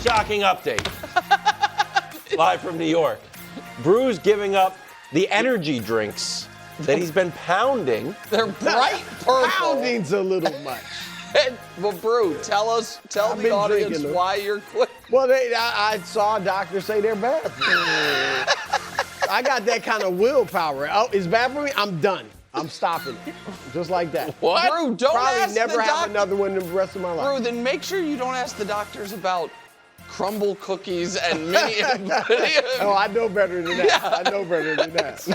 Shocking update. Live from New York. Brew's giving up the energy drinks that he's been pounding. They're bright purple. Pounding's a little much. Well, Brew, tell the audience why you're quit. Well, I saw a doctor say they're bad for me. I got that kind of willpower. Oh, it's bad for me? I'm done. I'm stopping it. Just like that. What? Brew, don't Probably ask never the have doctor. another one the rest of my life. Brew, then make sure you don't ask the doctors about crumble cookies and mini. Oh, I know better than that. Yeah. I know better than that. So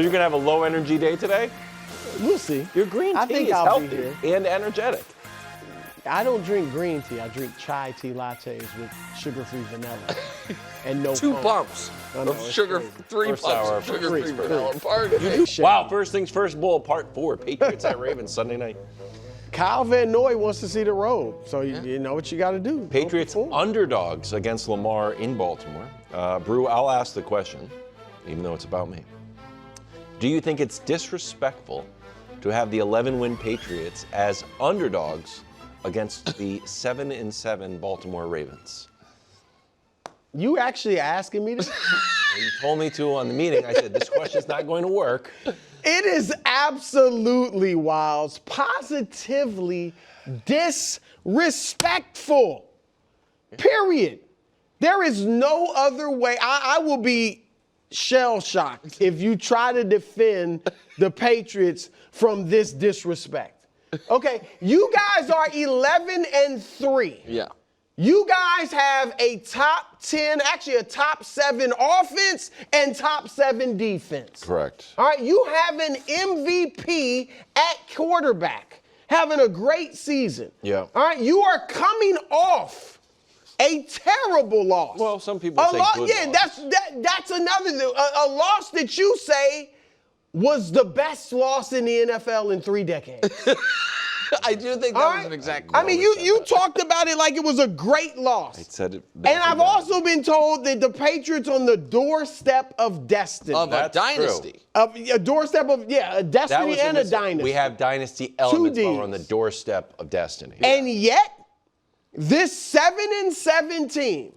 you're going to have a low energy day today? We'll see. Your green I tea think is I'll be healthy here. and energetic. I don't drink green tea. I drink chai tea lattes with sugar-free vanilla and no Two foam. pumps I know, of it's sugar, crazy. 3 Or pumps sour. of sugar-free Three. vanilla. Pardon. Wow, first things first, Bull, part 4. Patriots at Ravens Sunday night. Kyle Van Noy wants to see the road, so you know what you got to do. Patriots underdogs against Lamar in Baltimore. Brew, I'll ask the question, even though it's about me. Do you think it's disrespectful to have the 11-win Patriots as underdogs against the 7-7 Baltimore Ravens? You actually asking me this? You told me to on the meeting. I said, this question's not going to work. It is absolutely wild, positively disrespectful. Period. There is no other way. I will be shell-shocked if you try to defend the Patriots from this disrespect. Okay, you guys are 11-3. Yeah. You guys have a top 10, actually a top 7 offense and top 7 defense. Correct. All right, you have an MVP at quarterback, having a great season. Yeah. All right, you are coming off a terrible loss. Well, some people say good yeah, loss. that's another thing. A loss that you say was the best loss in the NFL in 3 decades. I do think that was an exact quote. I mean, you talked about it like it was a great loss. I said it. And I've also been told that the Patriots on the doorstep of destiny. Of a That's dynasty. A doorstep of, a destiny and a dynasty. We have dynasty elements while Ds. we're on the doorstep of destiny. And yet, this 7-7 team,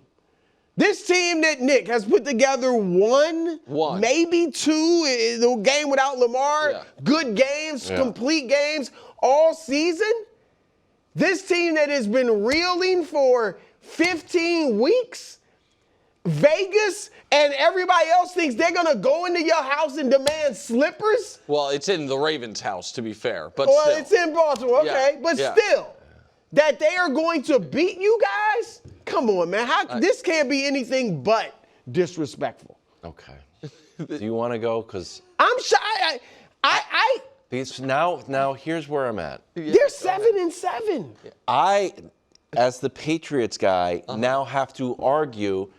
this team that Nick has put together one, maybe 2, the game without Lamar, good games, complete games all season. This team that has been reeling for 15 weeks, Vegas and everybody else thinks they're going to go into your house and demand slippers. Well, it's in the Ravens' house, to be fair, but Well, still. it's in Baltimore, okay, but still, that they are going to beat you guys? Come on, man. This can't be anything but disrespectful. Okay. Do you want to go? Because I'm shy. Because now here's where I'm at. They're 7-7. I, as the Patriots guy, now have to argue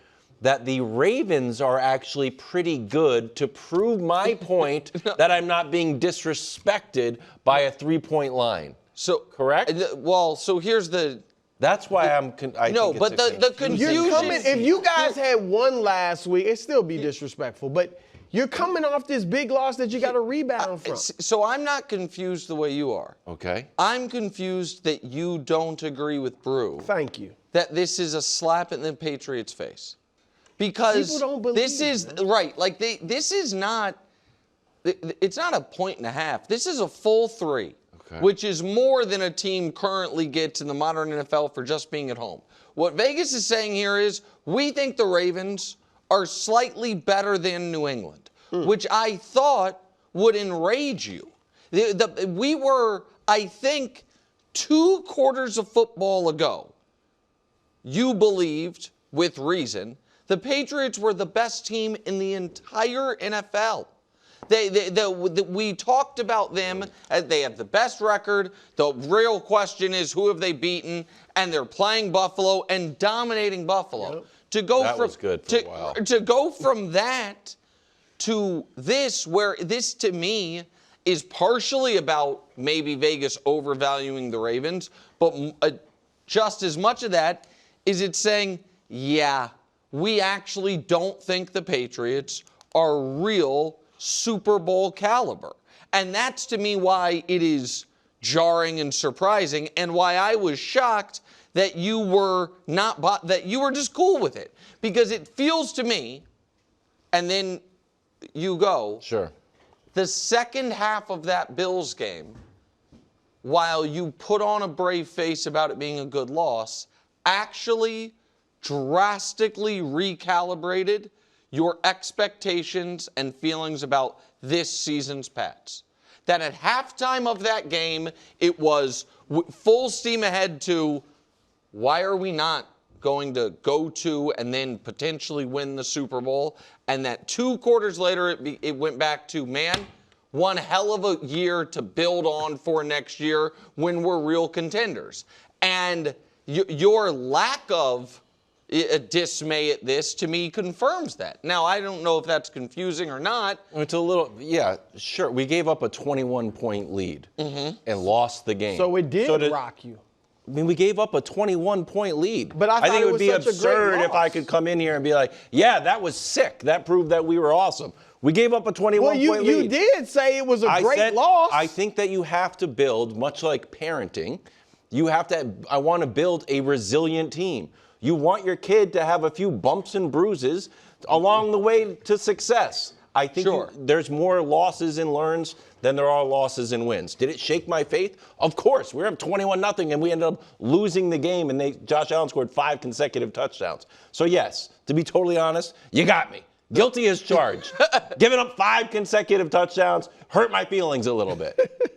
that the Ravens are actually pretty good to prove my point that I'm not being disrespected by a 3-point line. So correct? Well, so here's the. That's why I but think the confusion. If you guys had won last week, it'd still be disrespectful. But you're coming off this big loss that you got to rebound from. So I'm not confused the way you are. Okay. I'm confused that you don't agree with Brew. Thank you. That this is a slap in the Patriots' face. Because people don't believe this is man. right. Like this is not. It's not a 1.5. This is a full 3. Okay. Which is more than a team currently gets in the modern NFL for just being at home. What Vegas is saying here is we think the Ravens are slightly better than New England, which I thought would enrage you. We were, I think, 2 quarters of football ago, you believed, with reason, the Patriots were the best team in the entire NFL. We talked about them as they have the best record. The real question is who have they beaten, and they're playing Buffalo and dominating Buffalo. Yep. Was good for a while. To go from that to this, where this to me is partially about maybe Vegas overvaluing the Ravens, but just as much of that is it saying, yeah, we actually don't think the Patriots are real Super Bowl caliber. And that's to me why it is jarring and surprising, and why I was shocked that you were that you were just cool with it. Because it feels to me, and then you go. Sure. The second half of that Bills game, while you put on a brave face about it being a good loss, actually drastically recalibrated your expectations and feelings about this season's Pats. That at halftime of that game, it was full steam ahead to, why are we not going to go to and then potentially win the Super Bowl? And that 2 quarters later, it went back to, man, one hell of a year to build on for next year when we're real contenders. And your lack of dismay at this, to me, confirms that. Now, I don't know if that's confusing or not. It's a little, yeah, sure. We gave up a 21-point lead and lost the game. So it did rock you. I mean, we gave up a 21-point lead. But I think it would be such a great absurd if loss. I could come in here and be like, yeah, that was sick. That proved that we were awesome. We gave up a 21-point lead. Well, you did say it was a great loss. I think that you have to build, much like parenting, I want to build a resilient team. You want your kid to have a few bumps and bruises along the way to success. I think there's more losses and learns than there are losses and wins. Did it shake my faith? Of course. We were up 21-0, and we ended up losing the game, and Josh Allen scored 5 consecutive touchdowns. So, yes, to be totally honest, you got me. Guilty as charged. Giving up 5 consecutive touchdowns hurt my feelings a little bit.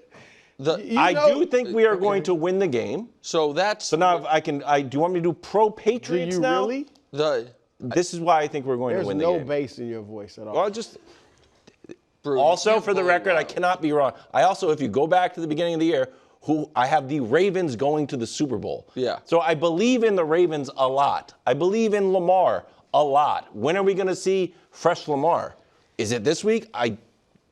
I do think we are going to win the game. So now do you want me to do pro-Patriots now? Do you really? This is why I think we're going to win the game. There's no bass in your voice at all. Well, also, for the record, I cannot be wrong. I also, if you go back to the beginning of the year, I have the Ravens going to the Super Bowl. Yeah. So I believe in the Ravens a lot. I believe in Lamar a lot. When are we going to see fresh Lamar? Is it this week? I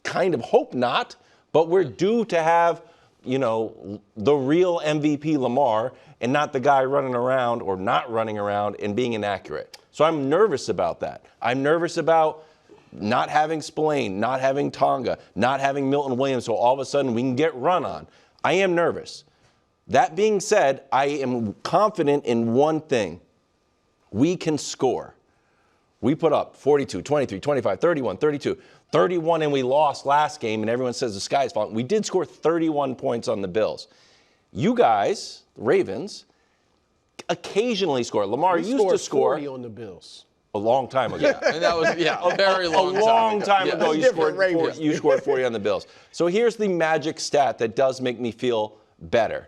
kind of hope not, but we're due to have, the real MVP Lamar and not the guy running around or not running around and being inaccurate. So I'm nervous about that. I'm nervous about not having Spillane, not having Tonga, not having Milton Williams, so all of a sudden we can get run on. I am nervous. That being said, I am confident in one thing. We can score. We put up 42, 23, 25, 31, 32, 31, and we lost last game, and everyone says the sky's falling. We did score 31 points on the Bills. You guys, the Ravens, occasionally score. Lamar used to score 40 on the Bills. a long time ago. Yeah, and that was a very long time. A long time Yeah. ago, you scored 40 on the Bills. So here's the magic stat that does make me feel better.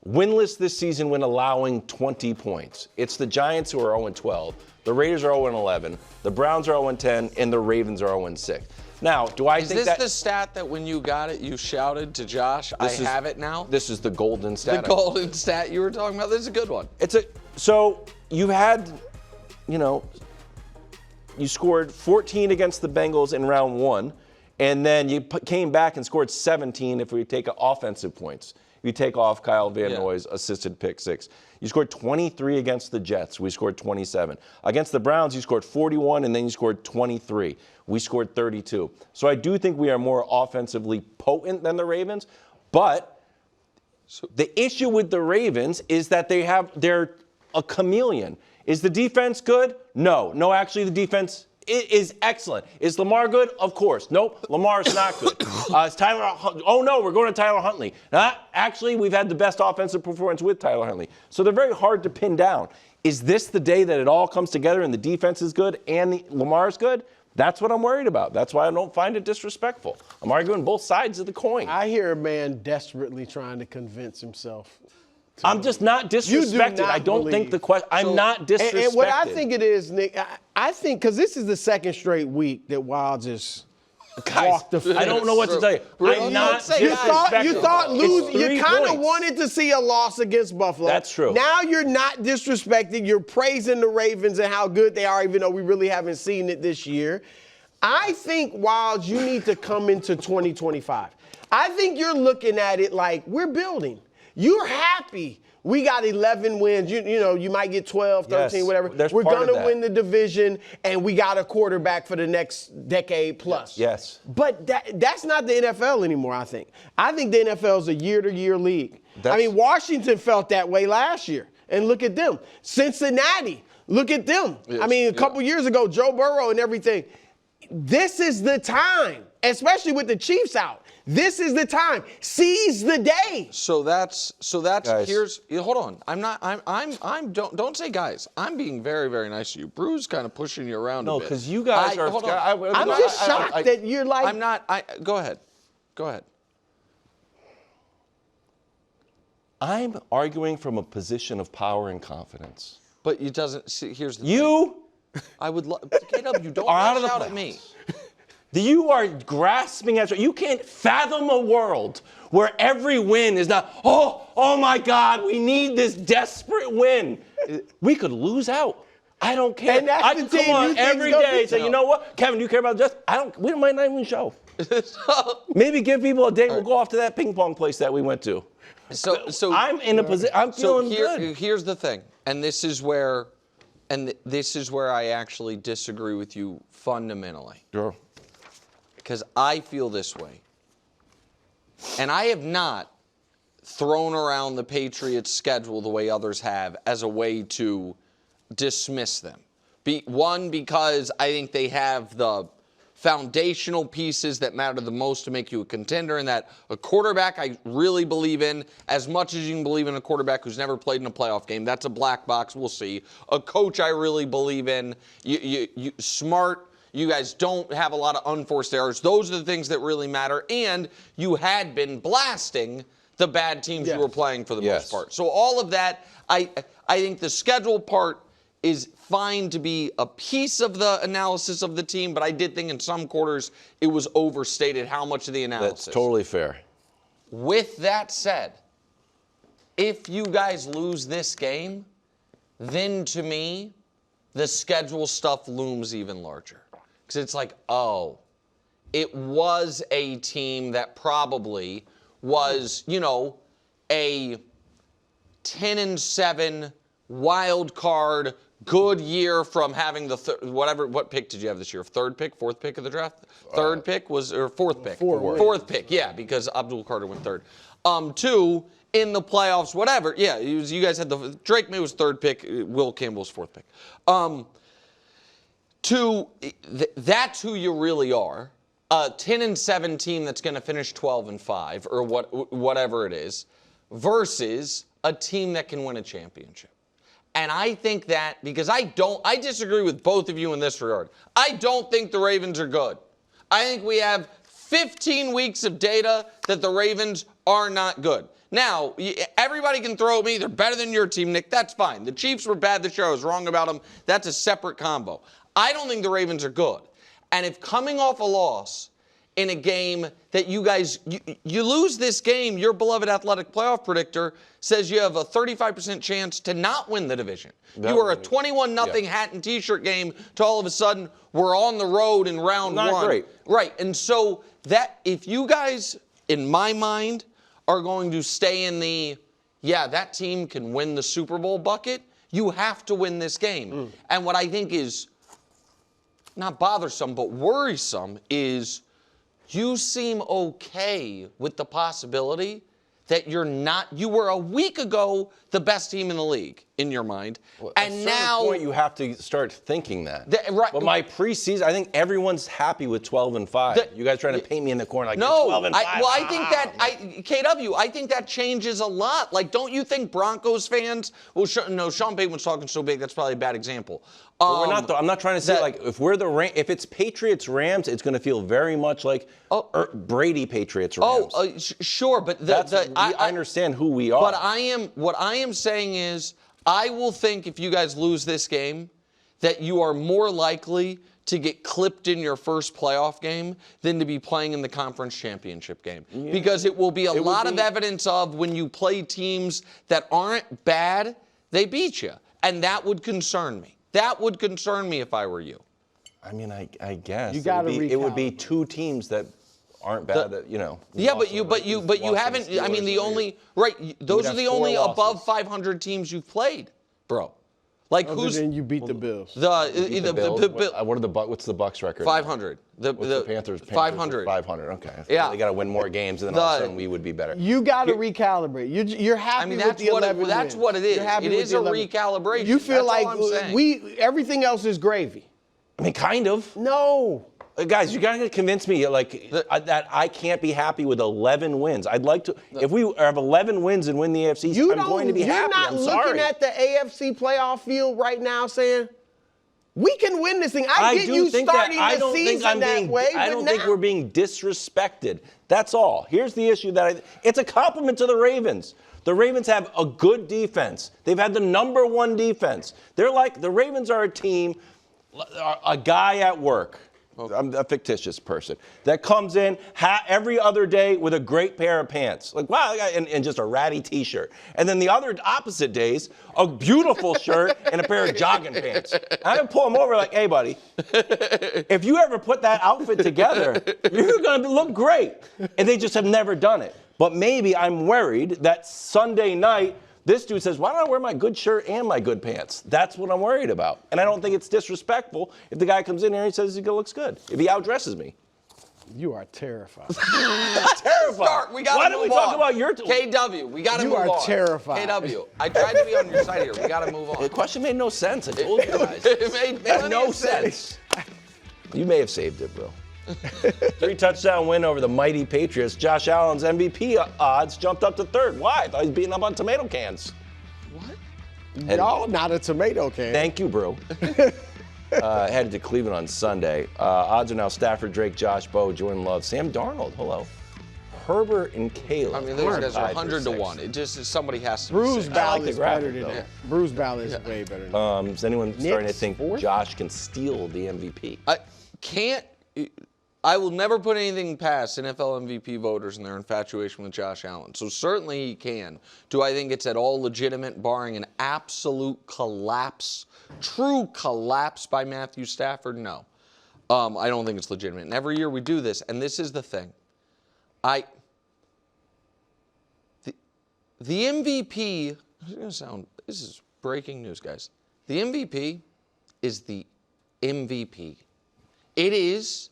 Winless this season when allowing 20 points. It's the Giants who are 0-12. The Raiders are 0-11. The Browns are 0-10, and the Ravens are 0-6. Now, do I think that... Is this the stat that when you got it, you shouted to Josh, I have it now? This is the golden stat. The golden stat you were talking about? This is a good one. So you had, you scored 14 against the Bengals in round one, and then you came back and scored 17 if we take offensive points. You take off Kyle Van Noy's assisted pick six. You scored 23 against the Jets. We scored 27. Against the Browns, you scored 41, and then you scored 23. We scored 32. So I do think we are more offensively potent than the Ravens. But the issue with the Ravens is that they're a chameleon. Is the defense good? No. No, actually, the defense is excellent. Is Lamar good? Of course. Nope, Lamar's not good. Is Tyler? Oh no, we're going to Tyler Huntley. Actually, we've had the best offensive performance with Tyler Huntley. So they're very hard to pin down. Is this the day that it all comes together and the defense is good and Lamar's good? That's what I'm worried about. That's why I don't find it disrespectful. I'm arguing both sides of the coin. I hear a man desperately trying to convince himself. I'm just not disrespected. I don't think the question. I'm not disrespected. And what I think it is, Nick, I think because this is the second straight week that Wild just walked the field. I don't know what to tell you. I'm not disrespected. You thought lose. You kind of wanted to see a loss against Buffalo. That's true. Now you're not disrespecting. You're praising the Ravens and how good they are, even though we really haven't seen it this year. I think, Wild, you need to come into 2025. I think you're looking at it like we're building. You're happy. We got 11 wins. You might get 12, 13, whatever. We're going to win the division, and we got a quarterback for the next decade plus. Yes. But that's not the NFL anymore, I think. I think the NFL is a year-to-year league. Washington felt that way last year. and look at them. Cincinnati, look at them. Yes. I mean, a couple years ago, Joe Burrow and everything. This is the time, especially with the Chiefs out. This is the time. Seize the day. So that's guys. hold on. Don't say guys. I'm being very, very nice to you. Bru's kind of pushing you around a bit. No, because you guys are. I'm just shocked that you're like. I'm not. Go ahead. I'm arguing from a position of power and confidence. But it doesn't. See, here's the thing. I would love. KW, don't lash out at me. You are grasping at. You can't fathom a world where every win is not. Oh my God, we need this desperate win. We could lose out. I don't care. And that's I can come on every day and say, you know what, Kevin, do you care about this? We might not even show. Maybe give people a day. We'll go off to that ping pong place that we went to. So I'm in a position. I'm feeling good. Here's the thing, and this is where I actually disagree with you fundamentally. Sure. Because I feel this way, and I have not thrown around the Patriots' schedule the way others have as a way to dismiss them. One, because I think they have the foundational pieces that matter the most to make you a contender, and that a quarterback I really believe in as much as you can believe in a quarterback who's never played in a playoff game. That's a black box. We'll see. A coach I really believe in. You smart. You guys don't have a lot of unforced errors. Those are the things that really matter. And you had been blasting the bad teams you were playing for the most part. So all of that, I think the schedule part is fine to be a piece of the analysis of the team, but I did think in some quarters it was overstated how much of the analysis. That's totally fair. With that said, if you guys lose this game, then to me, the schedule stuff looms even larger. Because it's like, it was a team that probably was, a 10-7 wild card, good year from having the what pick did you have this year? Third pick, fourth pick of the draft? Third pick or fourth pick? Fourth pick, yeah, because Abdul Carter went third. 2 in the playoffs, whatever. Yeah, you guys had Drake May was third pick, Will Campbell was fourth pick. 2, that's who you really are. A 10-7 team that's going to finish 12-5 or whatever it is, versus a team that can win a championship. And I think that because I disagree with both of you in this regard. I don't think the Ravens are good. I think we have 15 weeks of data that the Ravens are not good. Now, everybody can throw at me, they're better than your team, Nick. That's fine. The Chiefs were bad this year. I was wrong about them. That's a separate combo. I don't think the Ravens are good. And if coming off a loss in a game that you guys, you lose this game, your beloved athletic playoff predictor says you have a 35% chance to not win the division. You were a 21-0 hat and T-shirt game to all of a sudden we're on the road in round one. Not great. Right. And so that if you guys, in my mind, are going to stay in that team can win the Super Bowl bucket, you have to win this game. And what I think is not bothersome, but worrisome is you seem okay with the possibility that you were a week ago the best team in the league in your mind. Well, and at now point you have to start thinking that. Right. But my preseason, I think everyone's happy with 12-5. You guys trying to paint me in the corner like 12-5. I think that I think that changes a lot. Like, don't you think Broncos fans? Well, no, Sean Payton was talking so big. That's probably a bad example. I'm not trying to say if it's Patriots Rams, it's going to feel very much like Brady Patriots Rams. Sure, but I understand who we are. But what I am saying is, I will think if you guys lose this game, that you are more likely to get clipped in your first playoff game than to be playing in the conference championship game. Yeah. Because it will be a lot of evidence of when you play teams that aren't bad, they beat you. And that would concern me. That would concern me if I were you. I mean, I guess you gotta it would be 2 teams that aren't bad. Yeah, but you haven't. I mean, those are the only above 500 teams you've played, bro. Like Other than you beat the Bills. The Bills? Bills. What's the Bucs record? 500. What's the Panthers? 500. 500. Okay. Yeah. They got to win more games, and then all of a sudden we would be better. You got to recalibrate. You're happy with the 11 that's wins. what it is. You're happy It with is the a 11. recalibration. You feel That's like all I'm saying. everything else is gravy. I mean, kind of. No. Guys, you gotta convince me that I can't be happy with 11 wins. I'd like to. If we have 11 wins and win the AFC, I'm going to be happy. You're not looking at the AFC playoff field right now saying, we can win this thing. I get you starting the season that way, I don't think we're being disrespected. That's all. Here's the issue it's a compliment to the Ravens. The Ravens have a good defense. They've had the number one defense. The Ravens are a team, a guy at work. I'm a fictitious person that comes in every other day with a great pair of pants, like wow, and just a ratty T-shirt, and then the other opposite days, a beautiful shirt and a pair of jogging pants. I would pull them over like, hey, buddy, if you ever put that outfit together, you're gonna look great, and they just have never done it. But maybe I'm worried that Sunday night, this dude says, why don't I wear my good shirt and my good pants? That's what I'm worried about. And I don't think it's disrespectful if the guy comes in here and he says he looks good, if he outdresses me. You are terrified. Terrified. Why don't we talk about your KW, we got to move on. You are terrified. KW, I tried to be on your side here. We got to move on. The question made no sense. I told you guys. It made no sense. You may have saved it, bro. 3-touchdown win over the mighty Patriots. Josh Allen's MVP odds jumped up to third. Why? I thought he was beating up on tomato cans. What? Y'all not a tomato can. Thank you, bro. Headed to Cleveland on Sunday. Odds are now Stafford, Drake, Josh, Bo, Jordan Love, Sam Darnold. Hello. Herbert and Caleb. I mean, those guys are 100 to 1. It just somebody has to. Bruce Ballard is better than though. that. Bruce Ballard is way better than that. Is anyone starting to think Josh can steal the MVP? I will never put anything past NFL MVP voters and their infatuation with Josh Allen. So certainly he can. Do I think it's at all legitimate, barring an absolute collapse, true collapse by Matthew Stafford? No. I don't think it's legitimate. And every year we do this, and this is the thing. The MVP, this is breaking news, guys. The MVP is the MVP. It is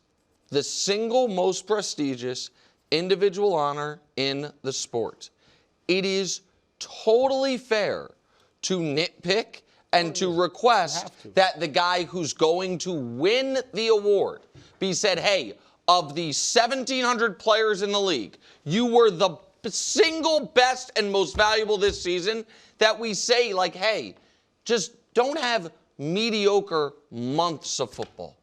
the single most prestigious individual honor in the sport. It is totally fair to nitpick and to request that the guy who's going to win the award be said, hey, of the 1,700 players in the league, you were the single best and most valuable this season, that we say, like, hey, just don't have mediocre months of football.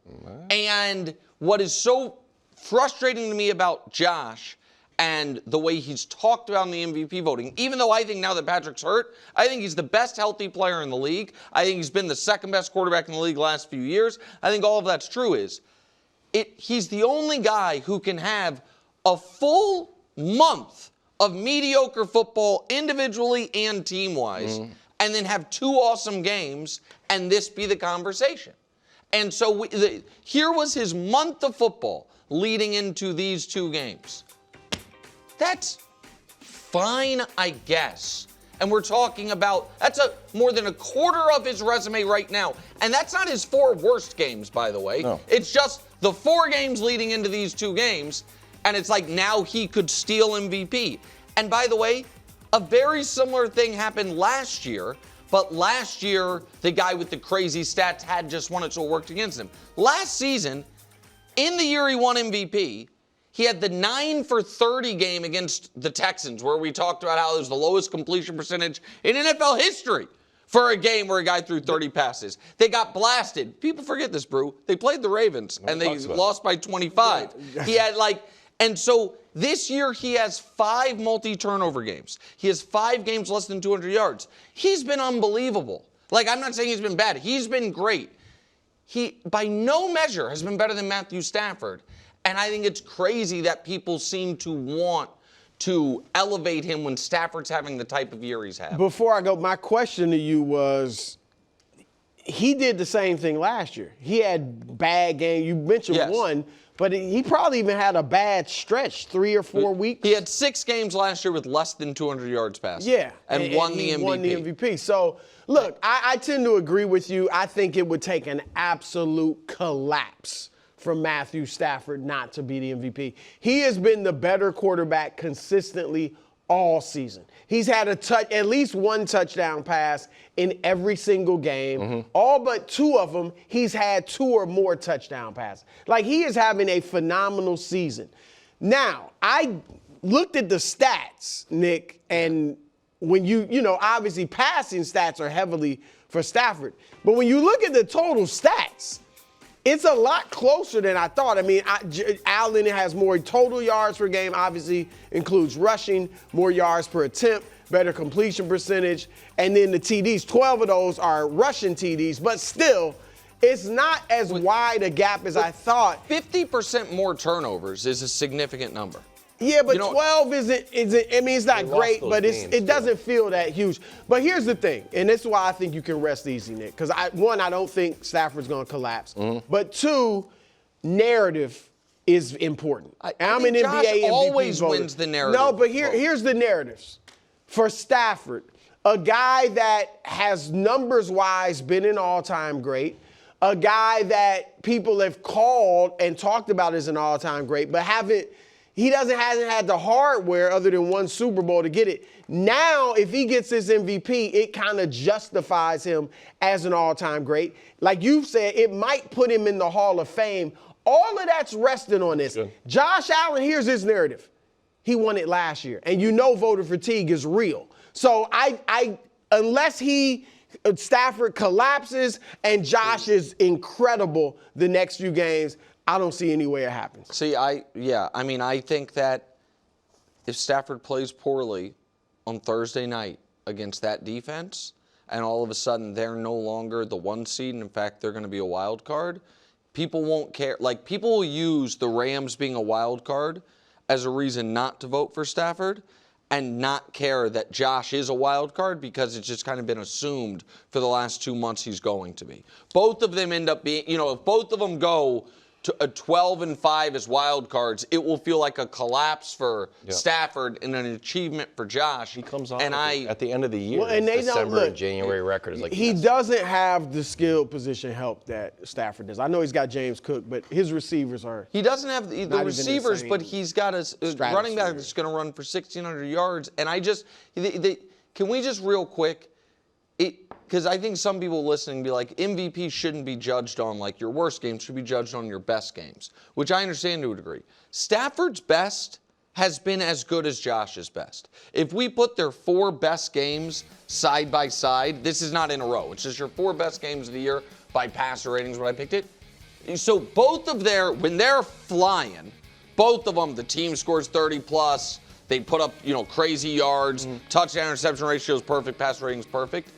And what is so frustrating to me about Josh and the way he's talked about in the MVP voting, even though I think now that Patrick's hurt, I think he's the best healthy player in the league. I think he's been the second best quarterback in the league the last few years. I think all of that's true. He's the only guy who can have a full month of mediocre football individually and team-wise, and then have two awesome games, and this be the conversation. And so here was his month of football leading into these two games. That's fine, I guess. And we're talking about, that's more than a quarter of his resume right now. And that's not his 4 worst games, by the way. No. It's just the 4 games leading into these 2 games. And it's like now he could steal MVP. And by the way, a very similar thing happened last year. But last year, the guy with the crazy stats had just won it, so it worked against him. Last season, in the year he won MVP, he had the 9 for 30 game against the Texans, where we talked about how it was the lowest completion percentage in NFL history for a game where a guy threw 30 passes. They got blasted. People forget this, Brew. They played the Ravens, and they lost by 25. He had and so this year he has 5 multi-turnover games. He has 5 games less than 200 yards. He's been unbelievable. I'm not saying he's been bad. He's been great. He, by no measure, has been better than Matthew Stafford. And I think it's crazy that people seem to want to elevate him when Stafford's having the type of year he's had. Before I go, my question to you was, he did the same thing last year. He had bad games. You mentioned one, but he probably even had a bad stretch, 3 or 4 weeks. He had 6 games last year with less than 200 yards passing. Yeah. And won the MVP. Won the MVP. So, look, I tend to agree with you. I think it would take an absolute collapse from Matthew Stafford not to be the MVP. He has been the better quarterback consistently all season. He's had at least 1 touchdown pass in every single game. All but 2 of them, he's had 2 or more touchdown passes. Like, he is having a phenomenal season. Now, I looked at the stats, Nick, and when obviously passing stats are heavily for Stafford. But when you look at the total stats, it's a lot closer than I thought. I mean, Allen has more total yards per game, obviously includes rushing, more yards per attempt, better completion percentage, and then the TDs. 12 of those are rushing TDs, but still, it's not as wide a gap as I thought. 50% more turnovers is a significant number. Yeah, but 12 isn't. I mean, it's not great, but it doesn't feel that huge. But here's the thing, and this is why I think you can rest easy, Nick. Because one, I don't think Stafford's going to collapse. But 2, narrative is important. I'm an Josh NBA MVP always voter. wins the narrative. No, but here's the narratives. For Stafford, a guy that has numbers-wise been an all-time great, a guy that people have called and talked about as an all-time great, but hasn't had the hardware other than 1 Super Bowl to get it. Now, if he gets this MVP, it kind of justifies him as an all-time great. Like you've said, it might put him in the Hall of Fame. All of that's resting on this. Good. Josh Allen, here's his narrative. He won it last year. And voter fatigue is real. So unless Stafford collapses and Josh is incredible the next few games, I don't see any way it happens. See, I think that if Stafford plays poorly on Thursday night against that defense, and all of a sudden they're no longer the 1 seed, and in fact they're going to be a wild card, people won't care. Like, people will use the Rams being a wild card as a reason not to vote for Stafford and not care that Josh is a wild card because it's just kind of been assumed for the last 2 months he's going to be. Both of them end up being, if both of them go to a 12-5 as wild cards, it will feel like a collapse for Stafford and an achievement for Josh. He comes on at the end of the year. Well, and they December don't and January record is like he doesn't have the skill position help that Stafford does. I know he's got James Cook, but his receivers are. He doesn't have the receivers, but he's got a running back that's going to run for 1,600 yards. And can we just real quick? Because I think some people listening be like, MVP shouldn't be judged on like your worst games, should be judged on your best games, which I understand to a degree. Stafford's best has been as good as Josh's best. If we put their 4 best games side by side, this is not in a row. It's just your 4 best games of the year by passer ratings when I picked it. So both of when they're flying, both of them, the team scores 30 plus, they put up, crazy yards, touchdown interception ratio is perfect, passer ratings perfect.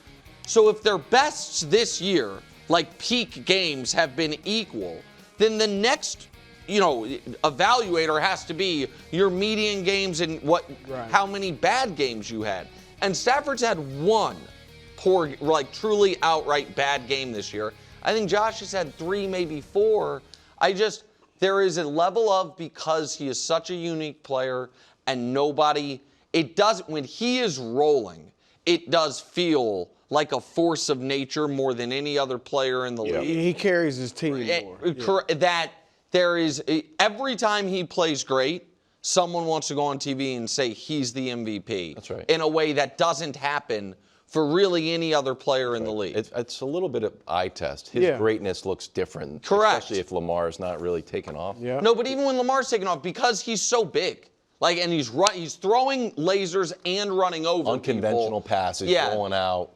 So if their bests this year, like peak games, have been equal, then the next, evaluator has to be your median games and how many bad games you had. And Stafford's had 1 poor, truly outright bad game this year. I think Josh has had 3, maybe 4. There is a level of, because he is such a unique player and when he is rolling, it does feel like a force of nature more than any other player in the league. He carries his team more. That there is, every time he plays great, someone wants to go on TV and say he's the MVP. That's right. In a way that doesn't happen for really any other player in the league. It's a little bit of eye test. His greatness looks different. Correct. Especially if Lamar's not really taken off. Yeah. No, but even when Lamar's taken off, because he's so big, and he's throwing lasers and running over unconventional passes, rolling out.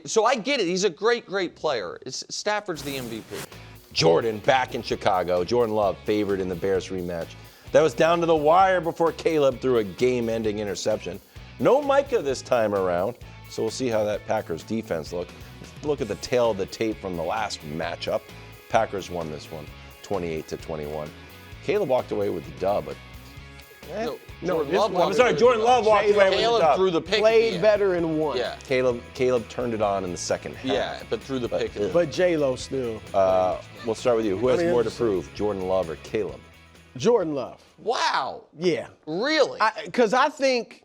So I get it. He's a great, great player. Stafford's the MVP. Jordan back in Chicago. Jordan Love favored in the Bears rematch. That was down to the wire before Caleb threw a game-ending interception. No Micah this time around, so we'll see how that Packers defense look. Look at the tail of the tape from the last matchup. Packers won this one, 28-21. Caleb walked away with the dub, but Jordan Love I'm sorry, Jordan Love walked away with the Caleb dub. threw the pick. Played better and won. Yeah. Caleb turned it on in the second half. Yeah, but threw the pick. But J-Lo still. We'll start with you. Who has more to prove, Jordan Love or Caleb? Jordan Love. Wow. Yeah. Really? Because I think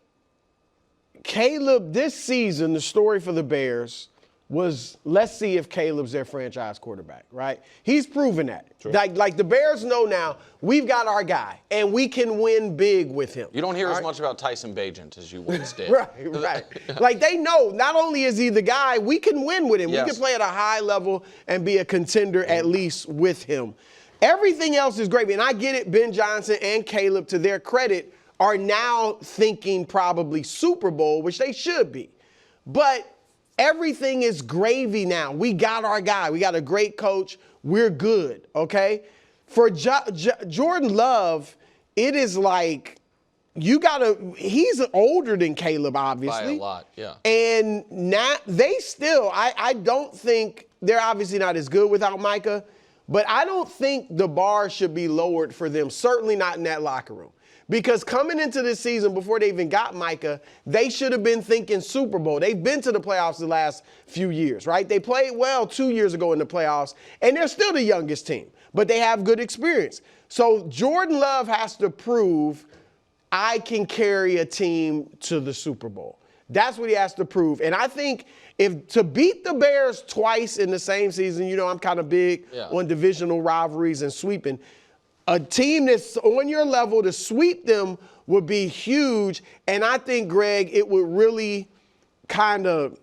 Caleb, this season, the story for the Bears was, let's see if Caleb's their franchise quarterback, right? He's proven that. Sure. Like the Bears know now, we've got our guy, and we can win big with him. You don't hear as much about Tyson Bagent as you once did. Right. Like they know, not only is he the guy, we can win with him. Yes. We can play at a high level and be a contender at least with him. Everything else is great. And I get it, Ben Johnson and Caleb, to their credit, are now thinking probably Super Bowl, which they should be. But everything is gravy now. We got our guy. We got a great coach. We're good, okay? For Jordan Love, it is like he's older than Caleb, obviously. By a lot, yeah. And now they still, I don't think, they're obviously not as good without Micah, but I don't think the bar should be lowered for them, certainly not in that locker room. Because coming into this season, before they even got Micah, they should have been thinking Super Bowl. They've been to the playoffs the last few years, right? They played well 2 years ago in the playoffs, and they're still the youngest team, but they have good experience. So Jordan Love has to prove, I can carry a team to the Super Bowl. That's what he has to prove. And I think to beat the Bears twice in the same season, you know I'm kind of big on divisional rivalries and sweeping. A team that's on your level, to sweep them would be huge. And I think, Greg, it would really kind of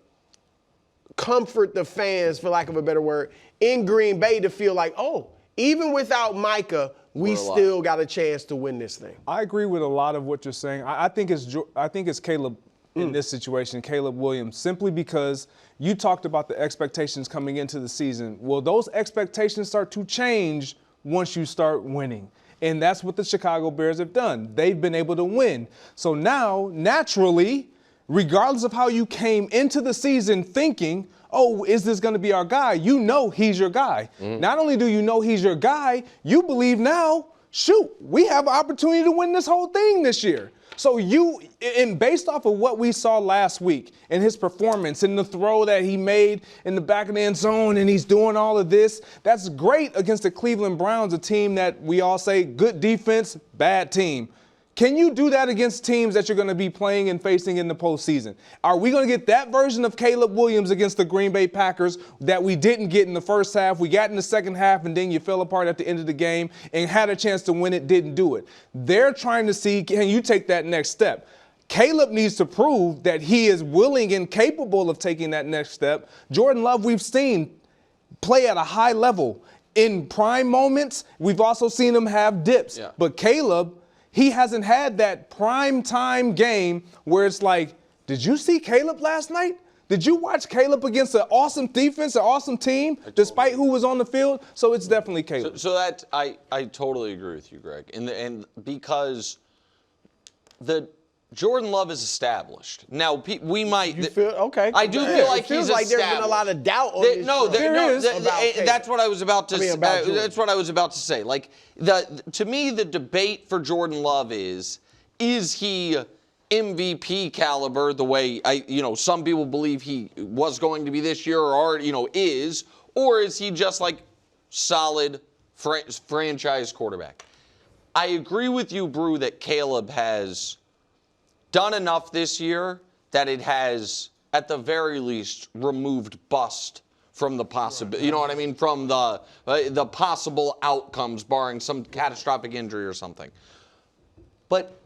comfort the fans, for lack of a better word, in Green Bay to feel like, oh, even without Micah, we still got a chance to win this thing. I agree with a lot of what you're saying. I think it's Caleb in this situation, Caleb Williams, simply because you talked about the expectations coming into the season. Well, those expectations start to change once you start winning. And that's what the Chicago Bears have done. They've been able to win. So now, naturally, regardless of how you came into the season thinking, oh, is this going to be our guy? You know he's your guy. Not only do you know he's your guy, you believe now, shoot, we have an opportunity to win this whole thing this year. So based off of what we saw last week and his performance and the throw that he made in the back of the end zone, and he's doing all of this, that's great against the Cleveland Browns, a team that we all say good defense, bad team. Can you do that against teams that you're going to be playing and facing in the postseason? Are we going to get that version of Caleb Williams against the Green Bay Packers that we didn't get in the first half? We got in the second half, and then you fell apart at the end of the game and had a chance to win it, didn't do it. They're trying to see, can you take that next step? Caleb needs to prove that he is willing and capable of taking that next step. Jordan Love, we've seen play at a high level. In prime moments, we've also seen him have dips. Yeah. But Caleb, he hasn't had that prime time game where it's like, did you see Caleb last night? Did you watch Caleb against an awesome defense, an awesome team, despite who was on the field? So it's definitely Caleb. So that I totally agree with you, Greg. And because the Jordan Love is established. Now we might. You feel okay? I do feel like he's like there's been a lot of doubt on this. That's what I was about to. That's what I was about to say. Like to me, the debate for Jordan Love is he MVP caliber the way some people believe he was going to be this year or is, or is he just like solid franchise quarterback? I agree with you, Brew, that Caleb has done enough this year that it has, at the very least, removed bust from the possibility. You know what I mean? From the possible outcomes, barring some catastrophic injury or something. But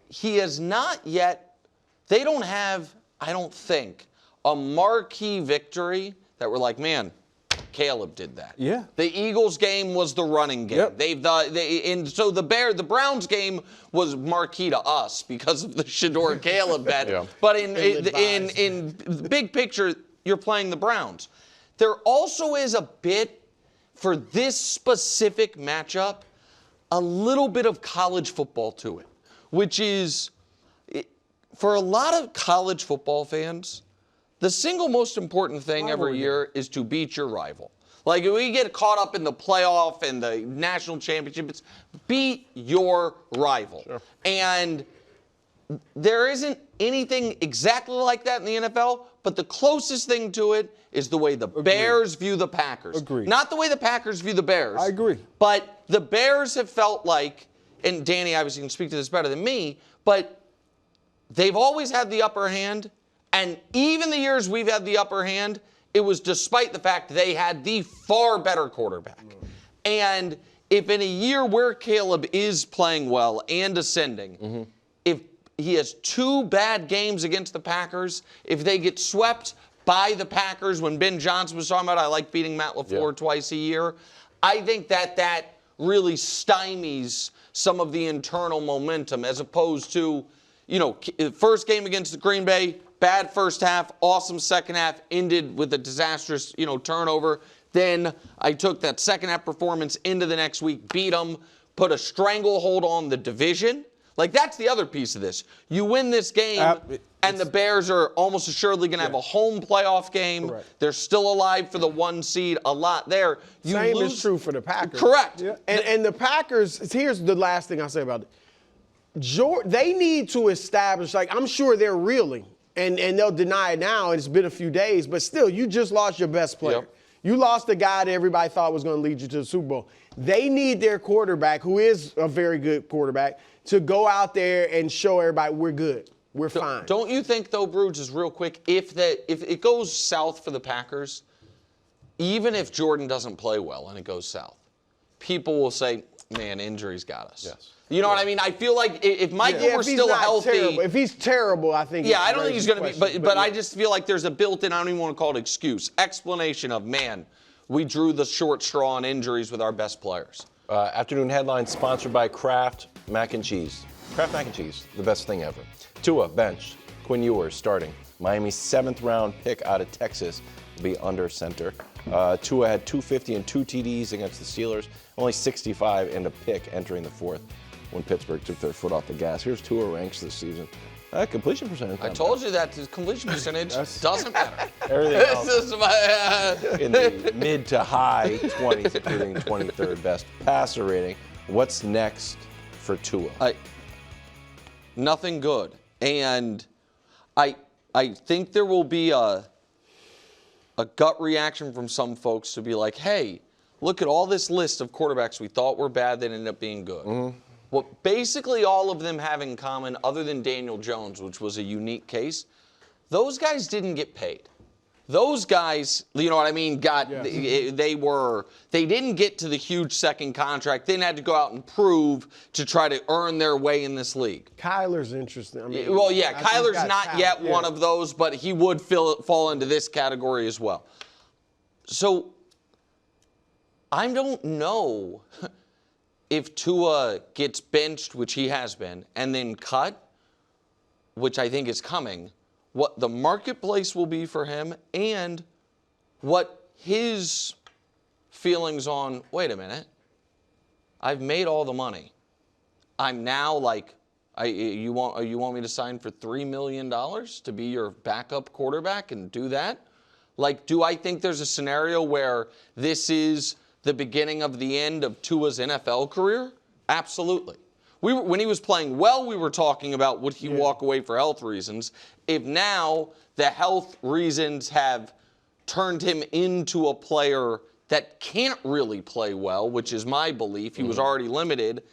he has not yet. They don't have, I don't think, a marquee victory that we're like, man, Caleb did that. Yeah. The Eagles game was the running game. Yep. So the Browns game was marquee to us because of the Shador Caleb bet. Yeah. But in big picture, you're playing the Browns. There also is a bit, for this specific matchup, a little bit of college football to it, which is, for a lot of college football fans, the single most important thing every year is to beat your rival. Like, if we get caught up in the playoff and the national championship, it's beat your rival. Sure. And there isn't anything exactly like that in the NFL, but the closest thing to it is the way the Bears view the Packers. Agreed. Not the way the Packers view the Bears. I agree. But the Bears have felt like, and Danny obviously can speak to this better than me, but they've always had the upper hand, and even the years we've had the upper hand, it was despite the fact they had the far better quarterback. And if in a year where Caleb is playing well and ascending, if he has 2 bad games against the Packers, if they get swept by the Packers, when Ben Johnson was talking about, I like beating Matt LaFleur twice a year, I think that really stymies some of the internal momentum, as opposed to, first game against the Green Bay, bad first half, awesome second half, ended with a disastrous, turnover. Then I took that second half performance into the next week, beat them, put a stranglehold on the division. Like, that's the other piece of this. You win this game, and the Bears are almost assuredly going to have a home playoff game. Correct. They're still alive for the 1 seed, a lot there. Same is true for the Packers. Correct. Yeah. And the Packers, here's the last thing I'll say about it. They need to establish, I'm sure they're reeling, and they'll deny it now, and it's been a few days, but still, you just lost your best player. Yep. You lost the guy that everybody thought was going to lead you to the Super Bowl. They need their quarterback, who is a very good quarterback, to go out there and show everybody we're good. We're fine. Don't you think, though, Brew, just real quick, if it goes south for the Packers, even if Jordan doesn't play well and it goes south, people will say, man, injuries got us. Yes. You know what I mean? I feel like if Michael were still healthy. Terrible. If he's terrible, I think. Yeah, I don't think he's going to be. But I just feel like there's a built-in, I don't even want to call it excuse, explanation of, man, we drew the short straw on injuries with our best players. Afternoon headlines sponsored by Kraft Mac and Cheese. Kraft Mac and Cheese, the best thing ever. Tua, bench. Quinn Ewers, starting. Miami's 7th-round pick out of Texas will be under center. Tua had 250 and 2 TDs against the Steelers, only 65 and a pick entering the 4th when Pittsburgh took their foot off the gas. Here's Tua ranks this season. Completion percentage. I told you that the completion percentage doesn't matter. Everything else in the mid to high 20s, including 23rd best passer rating. What's next for Tua? Nothing good. And I think there will be a gut reaction from some folks to be like, hey, look at all this list of quarterbacks we thought were bad that ended up being good. Mm-hmm. What basically all of them have in common, other than Daniel Jones, which was a unique case, those guys didn't get paid. Those guys, you know what I mean, they didn't get to the huge second contract. They had to go out and prove to try to earn their way in this league. Kyler's interesting. Kyler's not yet one of those, but he would fall into this category as well. So I don't know if Tua gets benched, which he has been, and then cut, which I think is coming, what the marketplace will be for him and what his feelings on, wait a minute, I've made all the money. I'm now you want me to sign for $3 million to be your backup quarterback and do that? Do I think there's a scenario where this is the beginning of the end of Tua's NFL career? Absolutely. When he was playing well, we were talking about would he walk away for health reasons. If now the health reasons have turned him into a player that can't really play well, which is my belief, he was already limited,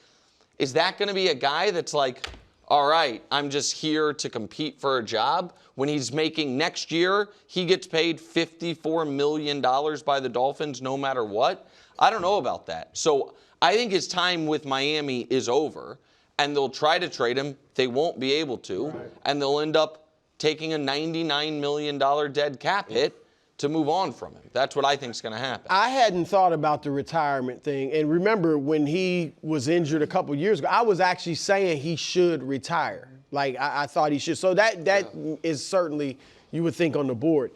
is that going to be a guy that's like, all right, I'm just here to compete for a job? When he's making next year, he gets paid $54 million by the Dolphins no matter what? I don't know about that. So I think his time with Miami is over, and they'll try to trade him. They won't be able to, and they'll end up taking a $99 million dead cap hit to move on from him. That's what I think is going to happen. I hadn't thought about the retirement thing. And remember, when he was injured a couple years ago, I was actually saying he should retire. I thought he should. So that is certainly, you would think, on the board.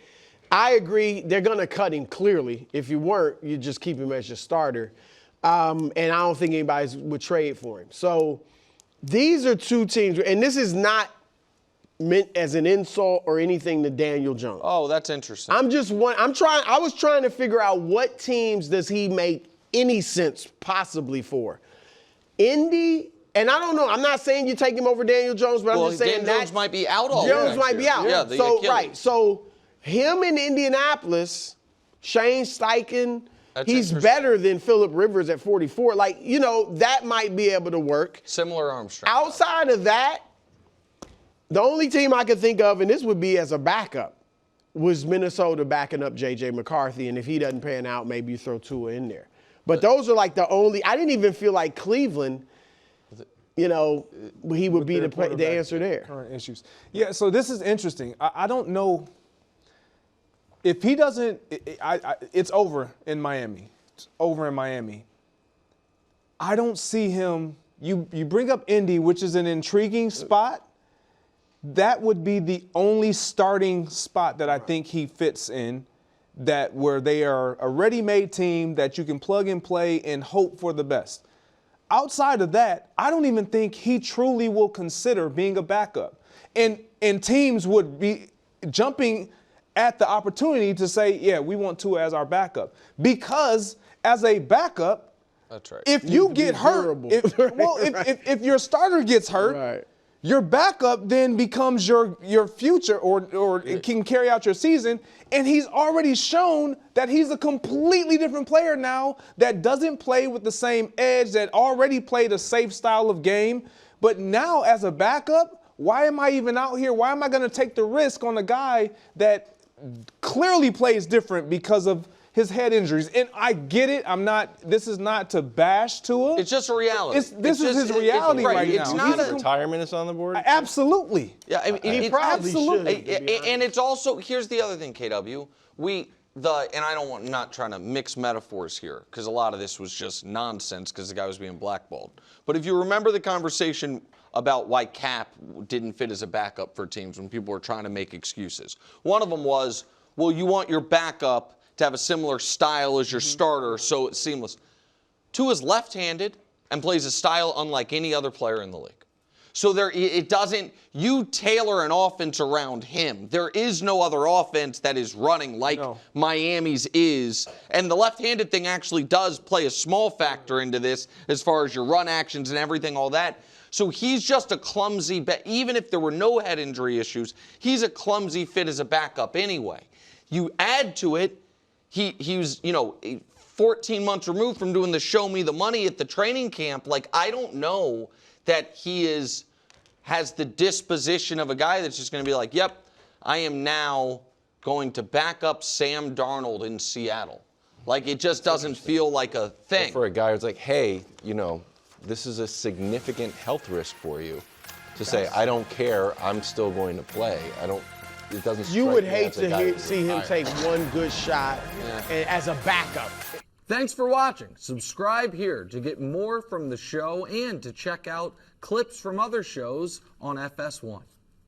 I agree. They're going to cut him clearly. If you weren't, you just keep him as your starter. And I don't think anybody would trade for him. So these are two teams, and this is not meant as an insult or anything to Daniel Jones. Oh, that's interesting. I was trying to figure out what teams does he make any sense possibly for. Indy, and I don't know. I'm not saying you take him over Daniel Jones, but I'm just saying Daniel Jones might be out all Jones might be out. Yeah, So him in Indianapolis, Shane Steichen, he's better than Phillip Rivers at 44. Like, that might be able to work. Similar arm strength. Outside of that, the only team I could think of, and this would be as a backup, was Minnesota backing up J.J. McCarthy. And if he doesn't pan out, maybe you throw Tua in there. But those are like the only – I didn't even feel like Cleveland, he would be the answer there. Current issues. Yeah, so this is interesting. I don't know if he doesn't it's over in Miami. It's over in Miami. I don't see him – you bring up Indy, which is an intriguing spot. That would be the only starting spot that I think he fits in, that where they are a ready-made team that you can plug and play and hope for the best. Outside of that, I don't even think he truly will consider being a backup. And teams would be jumping at the opportunity to say, yeah, we want Tua as our backup. Because as a backup, that's right. If you get hurt, if your starter gets hurt, right. Your backup then becomes your future or it can carry out your season. And he's already shown that he's a completely different player now that doesn't play with the same edge, that already played a safe style of game. But now as a backup, why am I even out here? Why am I going to take the risk on a guy that clearly plays different because of his head injuries? And I get it. This is not to bash Tua. It's just a reality. This is his reality right now. It's not retirement is on the board? Absolutely. Yeah, I mean, he probably should. And it's also, here's the other thing, KW. And I'm not trying to mix metaphors here, because a lot of this was just nonsense because the guy was being blackballed. But if you remember the conversation about why Cap didn't fit as a backup for teams when people were trying to make excuses. One of them was, well, you want your backup to have a similar style as your starter, so it's seamless. Tua's left-handed and plays a style unlike any other player in the league. So you tailor an offense around him. There is no other offense that is running like Miami's is. And the left-handed thing actually does play a small factor into this as far as your run actions and everything, all that. So he's just a clumsy, even if there were no head injury issues, he's a clumsy fit as a backup anyway. You add to it, he was, 14 months removed from doing the show me the money at the training camp. Like, I don't know that he has the disposition of a guy that's just going to be like, yep, I am now going to back up Sam Darnold in Seattle. Like, it just doesn't feel like a thing. For a guy who's like, hey, this is a significant health risk for you, to say, I don't care, I'm still going to play. It doesn't. You would hate to see him take one good shot as a backup. Thanks for watching. Subscribe here to get more from the show and to check out clips from other shows on FS1.